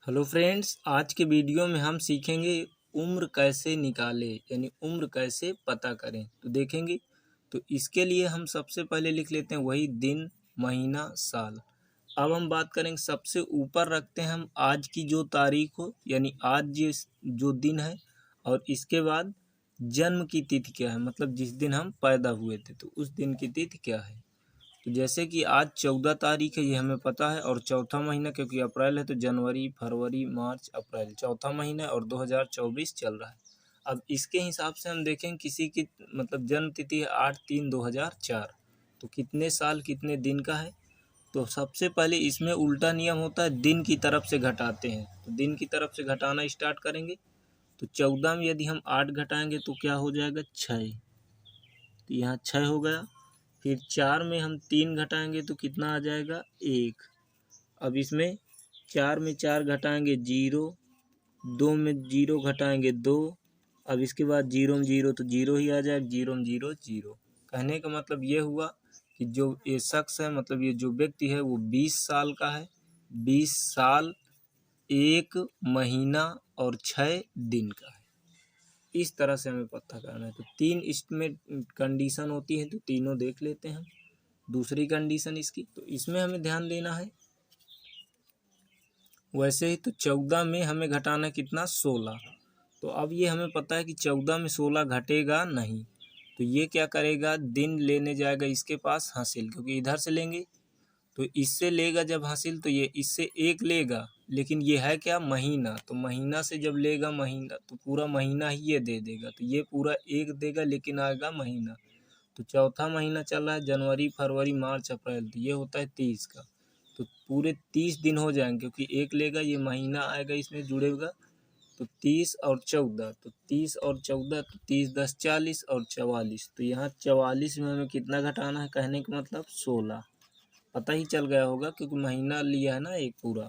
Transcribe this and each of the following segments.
Hello friends, आज के video में हम सीखेंगे उम्र कैसे निकालें यानी उम्र कैसे पता करें। तो देखेंगे तो इसके लिए हम सबसे पहले लिख लेते हैं वही दिन, महीना, साल। अब हम बात करेंगे, सबसे ऊपर रखते हैं हम आज की जो तारीख हो यानी आज जो दिन है, और इसके बाद जन्म की तिथि क्या है, मतलब जिस दिन हम पैदा हुए थे तो उस दिन की तिथि क्या है। तो जैसे कि आज 14 तारीख है, ये हमें पता है, और चौथा महीना क्योंकि अप्रैल है तो जनवरी, फरवरी, मार्च, अप्रैल चौथा महीना है और 2024 चल रहा है। अब इसके हिसाब से हम देखें किसी की मतलब जन्म तिथि है 8/3/2004, तो कितने साल कितने दिन का है। तो सबसे पहले इसमें उल्टा नियम होता है, दिन की तरफ से घटाते हैं। तो दिन की तरफ से घटाना स्टार्ट करेंगे तो 14 में यदि हम 8 घटाएंगे तो क्या हो जाएगा 6। तो यहाँ 6 हो गया। फिर 4 में हम 3 घटाएंगे तो कितना आ जाएगा 1। अब इसमें 4 में 4 घटाएंगे 0, 2 में 0 घटाएंगे 2। अब इसके बाद 0 में 0 तो 0 ही आ जाएगा, 0 में 0 0। कहने का मतलब ये हुआ कि जो ये शख्स है, मतलब ये जो व्यक्ति है वो 20 साल का है। 20 साल 1 महीना और 6 दिन का है। इस तरह से हमें पता करना है। तो 3 इसमें कंडीशन होती है, तो तीनों देख लेते हैं। दूसरी कंडीशन इसकी, तो इसमें हमें ध्यान देना है वैसे ही। तो 14 में हमें घटाना कितना 16। तो अब ये हमें पता है कि 14 में 16 घटेगा नहीं, तो ये क्या करेगा, दिन लेने जाएगा इसके पास हासिल, क्योंकि इधर से लेंगे तो इससे लेगा जब हासिल तो ये इससे 1 लेगा, लेकिन ये है क्या महीना, तो महीना से जब लेगा महीना तो पूरा महीना ही ये दे देगा, तो ये पूरा 1 देगा लेकिन आएगा महीना। तो चौथा महीना चल रहा है जनवरी, फरवरी, मार्च, अप्रैल, तो ये होता है 30 का। तो पूरे 30 दिन हो जाएंगे क्योंकि 1 लेगा, ये महीना आएगा इसमें जुड़ेगा। तो 30 और 14, तो 30 और 14 तो 30 10 40 और 44, तो यहाँ 44 में हमें कितना घटाना है, कहने का मतलब 16। पता ही चल गया होगा क्योंकि महीना लिया है ना एक पूरा।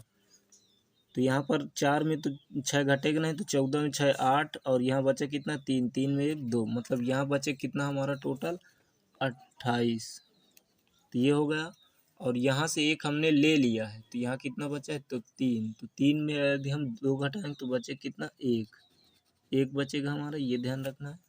तो यहाँ पर 4 में तो 6 घटेगा नहीं, तो 14 में 6 8, और यहाँ बचे कितना 3, 3 में 1 2, मतलब यहाँ बचे कितना हमारा टोटल 28। तो ये हो गया। और यहाँ से 1 हमने ले लिया है तो यहाँ कितना बचा है, तो 3। तो 3 में यदि हम 2 घटाएंगे तो बचे कितना 1, 1 बचेगा हमारा, ये ध्यान रखना है।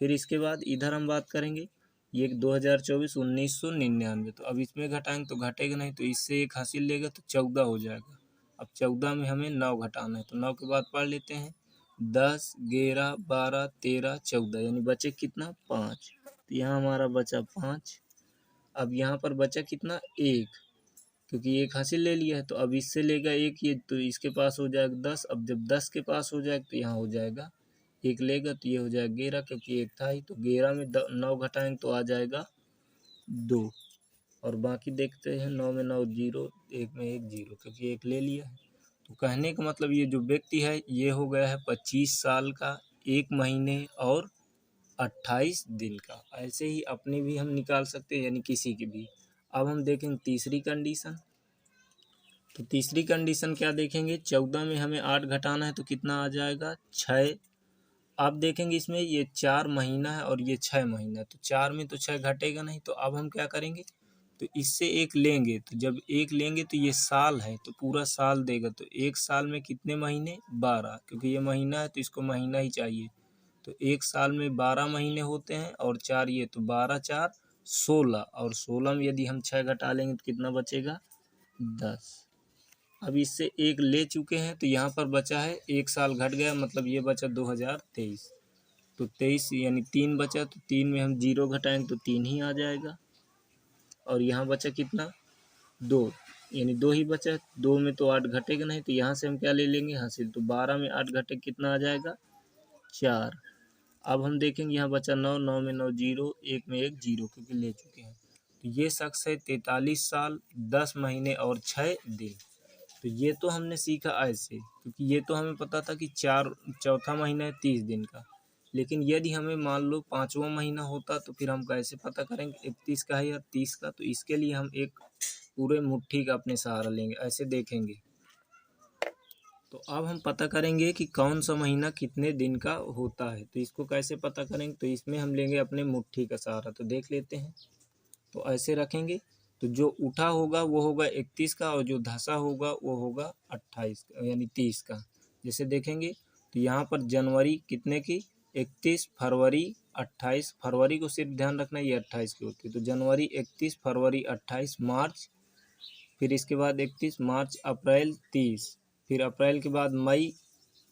फिर इसके बाद इधर हम बात करेंगे, ये 2024 1999, तो अब इसमें घटाएंगे तो घटेगा नहीं, तो इससे 1 हासिल लेगा तो 14 हो जाएगा। अब 14 में हमें 9 घटाना है, तो 9 के बाद पढ़ लेते हैं 10 11 12 13 14, यानी बचे कितना 5। तो यहाँ हमारा बचा 5। अब यहाँ पर बचा कितना 1, क्योंकि 1 हासिल ले लिया है, तो अब इससे लेगा 1 ये, तो इसके पास हो जाएगा 10। अब जब 10 के पास हो जाएगा तो यहाँ हो जाएगा 1 लेगा तो ये हो जाएगा 11, क्योंकि 1 था ही। तो 11 में 9 घटाएंगे तो आ जाएगा 2। और बाकी देखते हैं, 9 में 9 0, 1 में 1 0, क्योंकि 1 ले लिया है। तो कहने का मतलब ये जो व्यक्ति है ये हो गया है 25 साल का, 1 महीने और 28 दिन का। ऐसे ही अपनी भी हम निकाल सकते हैं यानी किसी की भी। अब हम देखेंगे तीसरी कंडीशन। तो तीसरी कंडीशन क्या देखेंगे, 14 में हमें 8 घटाना है तो कितना आ जाएगा 6। आप देखेंगे इसमें ये 4 महीना है और ये 6 महीना है, तो 4 में तो 6 घटेगा नहीं, तो अब हम क्या करेंगे, तो इससे 1 लेंगे, तो जब 1 लेंगे तो ये साल है तो पूरा साल देगा। तो 1 साल में कितने महीने 12, क्योंकि ये महीना है तो इसको महीना ही चाहिए। तो 1 साल में 12 महीने होते हैं और 4 ये, तो 12 4 16, और 16 में यदि हम 6 घटा लेंगे तो कितना बचेगा 10। अब इससे 1 ले चुके हैं तो यहाँ पर बचा है 1 साल घट गया, मतलब ये बचा 2023। तो 23 यानी 3 बचा, तो 3 में हम 0 घटाएंगे तो 3 ही आ जाएगा। और यहाँ बचा कितना 2, यानी 2 ही बचा। 2 में तो 8 घटेगा नहीं, तो यहाँ से हम क्या ले लेंगे हासिल, तो 12 में 8 घटे कितना आ जाएगा 4। अब हम देखेंगे यहाँ बचा 9, 9 में 9 0, 1 में 1 0, क्योंकि ले चुके हैं। तो ये शख्स है 43 साल 10 महीने और 6 दिन। तो ये तो हमने सीखा ऐसे, क्योंकि ये तो हमें पता था कि चौथा महीना है 30 दिन का। लेकिन यदि हमें मान लो 5वां महीना होता तो फिर हम कैसे पता करेंगे 31 का है या 30 का। तो इसके लिए हम एक पूरे मुट्ठी का अपने सहारा लेंगे, ऐसे देखेंगे। तो अब हम पता करेंगे कि कौन सा महीना कितने दिन का होता है। तो इसको कैसे पता करेंगे, तो इसमें हम लेंगे अपने मुट्ठी का सहारा। तो देख लेते हैं, तो ऐसे रखेंगे तो जो उठा होगा वो होगा 31 का, और जो धंसा होगा वो होगा 28 का, यानी 30 का। जैसे देखेंगे तो यहाँ पर जनवरी कितने की, 31, फरवरी 28, फरवरी को सिर्फ ध्यान रखना ये 28 की होती है। तो जनवरी 31, फरवरी 28, मार्च, फिर इसके बाद 31, मार्च, अप्रैल 30, फिर अप्रैल के बाद मई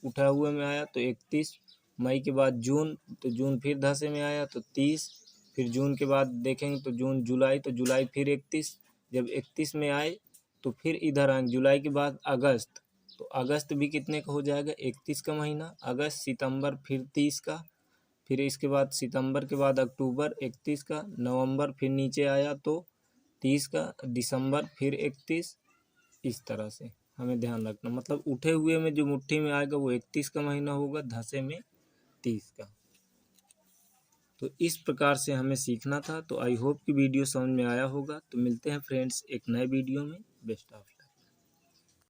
उठा हुए में आया तो 31, मई के बाद जून, तो जून फिर धंसे में आया तो 30, फिर जून के बाद देखेंगे तो जून, जुलाई, तो जुलाई फिर 31, जब 31 में आए तो फिर इधर आएंगे जुलाई के बाद अगस्त, तो अगस्त भी कितने का हो जाएगा, 31 का महीना, अगस्त, सितंबर फिर 30 का, फिर इसके बाद सितंबर के बाद अक्टूबर 31 का, नवंबर फिर नीचे आया तो 30 का, दिसंबर फिर 31, इस तरह से हमें ध्यान रखना। मतलब उठे हुए में जो मुट्ठी में आएगा वो 31 का महीना होगा, धंसे में 30 का। तो इस प्रकार से हमें सीखना था। तो आई होप कि वीडियो समझ में आया होगा। तो मिलते हैं फ्रेंड्स एक नए वीडियो में। Best of.